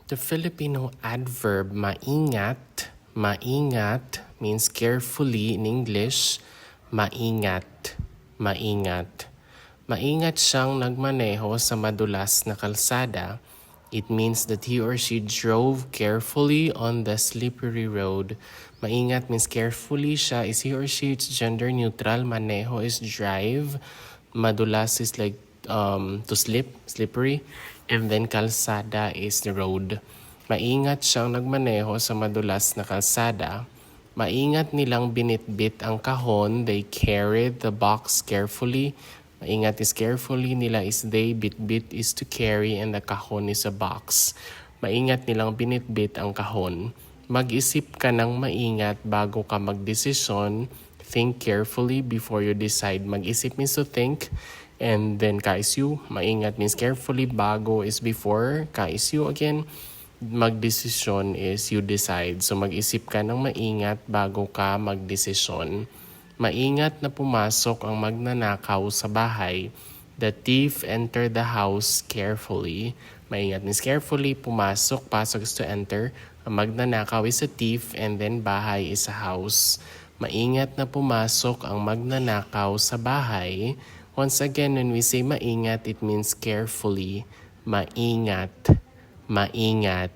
The Filipino adverb maingat, maingat means carefully in English, maingat, maingat. Maingat siyang nagmaneho sa madulas na kalsada. It means that he or she drove carefully on the slippery road. Maingat means carefully siya is he or she, it's gender neutral. Maneho is drive. Madulas is like to slip, slippery. And then kalsada is the road. Maingat siyang nagmaneho sa madulas na kalsada. Maingat nilang binitbit ang kahon. They carried the box carefully. Maingat is carefully, nila is they, bitbit is to carry, and the kahon is a box. Maingat nilang binitbit ang kahon. Mag-isip ka ng maingat bago ka magdesisyon. Think carefully before you decide. Mag-isip means to think. And then ka-issue, maingat means carefully, bago is before, ka-issue again, magdesisyon is you decide. So mag-isip ka ng maingat bago ka magdesisyon. Maingat na pumasok ang magnanakaw sa bahay. The thief entered the house carefully. Maingat means carefully, pumasok, pasok is to enter. Ang magnanakaw is a thief, and then bahay is a house. Maingat na pumasok ang magnanakaw sa bahay. Once again, when we say maingat, it means carefully. Maingat. Maingat.